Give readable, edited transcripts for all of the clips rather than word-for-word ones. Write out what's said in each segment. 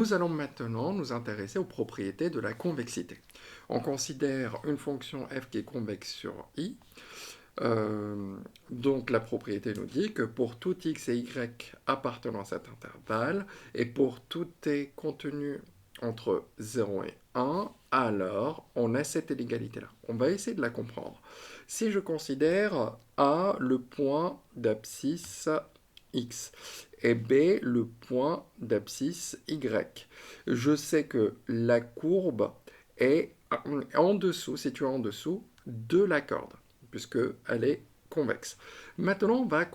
Nous allons maintenant nous intéresser aux propriétés de la convexité. On considère une fonction f qui est convexe sur i. Donc la propriété nous dit que pour tout x et y appartenant à cet intervalle, et pour tout t contenu entre 0 et 1, alors on a cette inégalité-là. On va essayer de la comprendre. Si je considère A le point d'abscisse x et B le point d'abscisse y, je sais que la courbe est en dessous, située en dessous de la corde, puisqu'elle est convexe. Maintenant, on va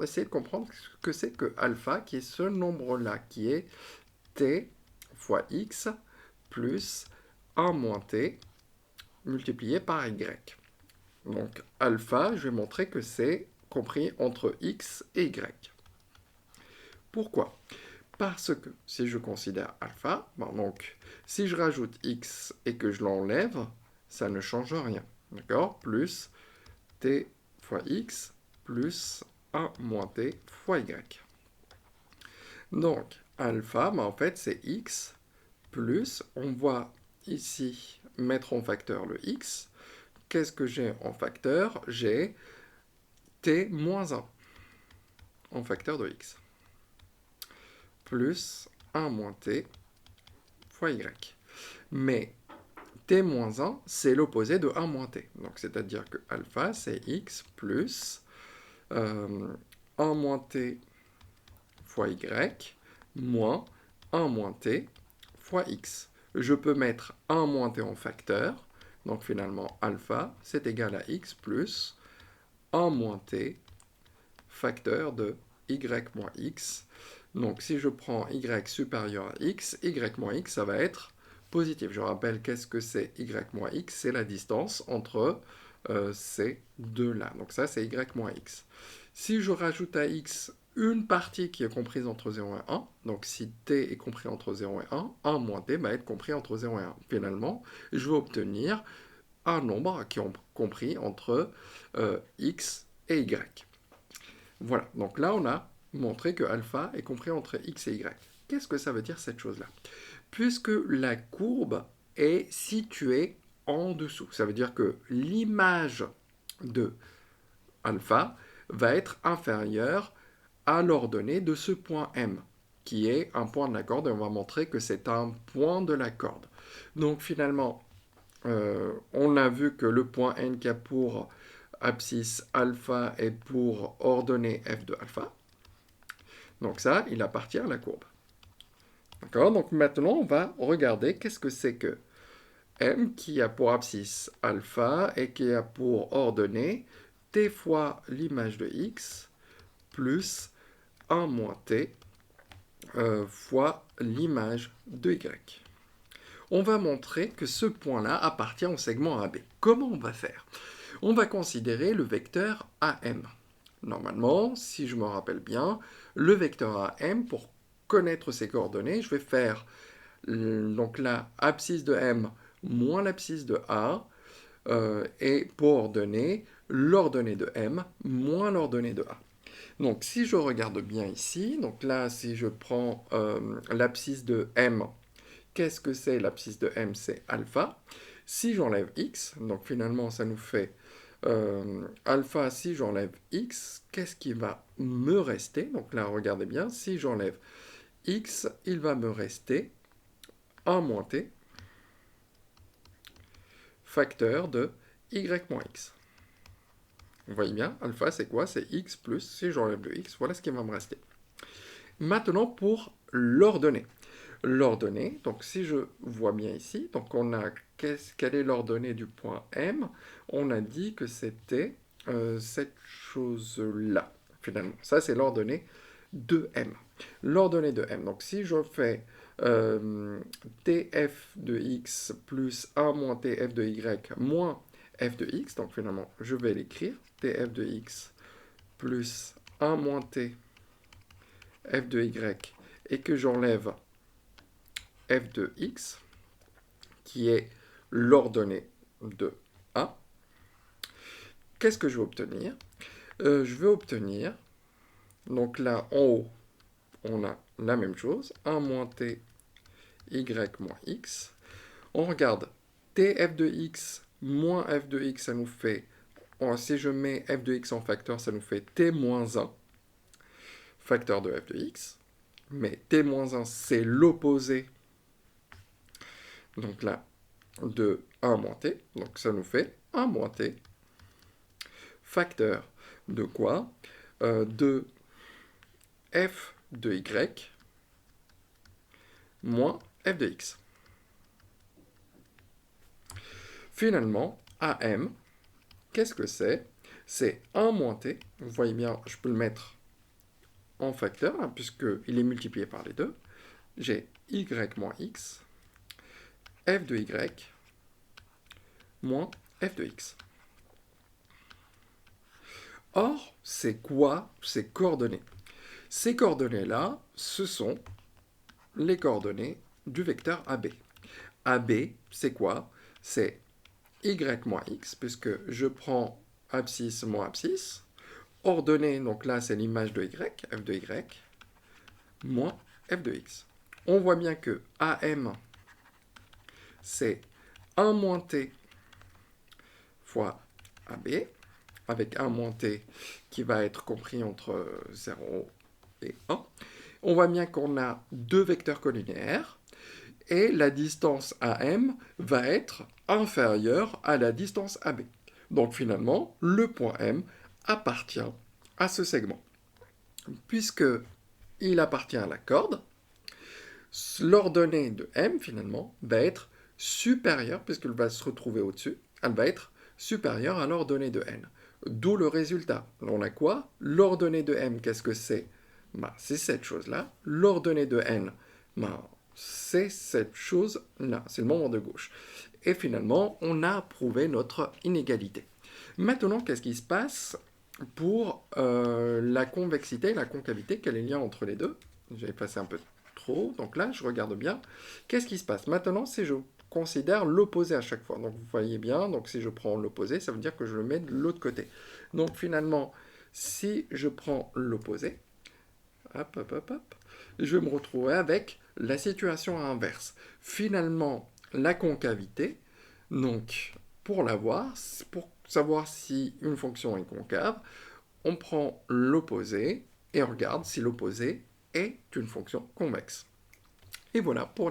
essayer de comprendre ce que c'est que alpha, qui est ce nombre-là, qui est t fois x plus 1 moins t multiplié par y. Donc alpha, je vais montrer que c'est compris entre x et y. Pourquoi? Parce que si je considère alpha, donc si je rajoute x et que je l'enlève, ça ne change rien. D'accord? Plus t fois x plus 1 moins t fois y. Donc alpha, en fait, c'est x plus, on va ici mettre en facteur le x. Qu'est-ce que j'ai en facteur? J'ai t moins 1 en facteur de x. Plus 1 moins t fois y. Mais t moins 1, c'est l'opposé de 1 moins t. Donc c'est-à-dire que alpha, c'est x plus 1 moins t fois y moins 1 moins t fois x. Je peux mettre 1 moins t en facteur. Donc finalement, alpha, c'est égal à x plus 1 moins t facteur de y moins x. Donc si je prends y supérieur à x, y moins x, ça va être positif. Je rappelle qu'est-ce que c'est y moins x, c'est la distance entre ces deux-là. Donc ça, c'est y moins x. Si je rajoute à x une partie qui est comprise entre 0 et 1, donc si t est compris entre 0 et 1, 1 moins t va être compris entre 0 et 1. Finalement, je vais obtenir un nombre qui est compris entre x et y. Voilà, donc là on a montré que alpha est compris entre x et y. Qu'est-ce que ça veut dire cette chose-là? Puisque la courbe est située en dessous, ça veut dire que l'image de alpha va être inférieure à l'ordonnée de ce point M, qui est un point de la corde, et on va montrer que c'est un point de la corde. Donc finalement, on a vu que le point N qui a pour abscisse alpha est pour ordonnée f de alpha. Donc ça, il appartient à la courbe. D'accord? Donc maintenant, on va regarder qu'est-ce que c'est que M qui a pour abscisse alpha et qui a pour ordonnée t fois l'image de x plus 1 moins t fois l'image de y. On va montrer que ce point-là appartient au segment AB. Comment on va faire? On va considérer le vecteur AM. Normalement, si je me rappelle bien, le vecteur AM, pour connaître ses coordonnées, je vais faire donc la abscisse de M moins l'abscisse de A, et pour ordonner l'ordonnée de M moins l'ordonnée de A. Donc si je regarde bien ici, donc là si je prends l'abscisse de M, qu'est-ce que c'est l'abscisse de M? C'est alpha. Si j'enlève x, donc finalement ça nous fait alpha, si j'enlève x, qu'est-ce qui va me rester? Donc là, regardez bien, si j'enlève x, il va me rester 1 moins t, facteur de y moins x. Vous voyez bien, alpha c'est quoi? C'est x plus, si j'enlève le x, voilà ce qui va me rester. Maintenant pour l'ordonnée. L'ordonnée, donc si je vois bien ici, donc on a quelle est l'ordonnée du point M? On a dit que c'était cette chose-là, finalement. Ça, c'est l'ordonnée de M. L'ordonnée de M. Donc si je fais tf de x plus 1 moins tf de y moins f de x, donc finalement, je vais l'écrire, tf de x plus 1 moins t f de y, et que j'enlève f de x, qui est l'ordonnée de A, qu'est-ce que je vais obtenir? Je vais obtenir, donc là en haut, on a la même chose, 1 moins t y moins x. On regarde tf de x moins f de x, ça nous fait, si je mets f de x en facteur, ça nous fait t moins 1, facteur de f de x. Mais t moins 1, c'est l'opposé, donc là, de 1 moins t. Donc ça nous fait 1 moins t, facteur de quoi de f de y moins f de x. Finalement, AM, qu'est-ce que c'est? C'est 1 moins t. Vous voyez bien, je peux le mettre en facteur, hein, puisqu'il est multiplié par les deux. J'ai y moins x, f de y, moins f de x. Or, c'est quoi ces coordonnées? Ces coordonnées-là, ce sont les coordonnées du vecteur AB. AB, c'est quoi? C'est y moins x, puisque je prends abscisse moins abscisse. Ordonnée, donc là, c'est l'image de y, f de y, moins f de x. On voit bien que AM, c'est 1 moins t fois AB, avec 1 moins t qui va être compris entre 0 et 1. On voit bien qu'on a deux vecteurs collinéaires, et la distance AM va être inférieure à la distance AB. Donc finalement, le point M appartient à ce segment. Puisque il appartient à la corde, l'ordonnée de M, finalement, va être supérieure, puisqu'elle va se retrouver au-dessus, elle va être supérieure à l'ordonnée de N. D'où le résultat. On a quoi? L'ordonnée de M, qu'est-ce que c'est? C'est cette chose-là. L'ordonnée de N, c'est cette chose-là. C'est le membre de gauche. Et finalement, on a prouvé notre inégalité. Maintenant, qu'est-ce qui se passe pour la convexité et la concavité? Quel est le lien entre les deux? J'ai effacé un peu trop. Donc là, je regarde bien. Qu'est-ce qui se passe? Maintenant, si je considère l'opposé à chaque fois. Donc vous voyez bien, donc si je prends l'opposé, ça veut dire que je le mets de l'autre côté. Donc finalement, si je prends l'opposé, hop, hop, hop, hop, je vais me retrouver avec la situation inverse. Finalement, la concavité, donc pour l'avoir, pour savoir si une fonction est concave, on prend l'opposé et on regarde si l'opposé est une fonction convexe. Et voilà pour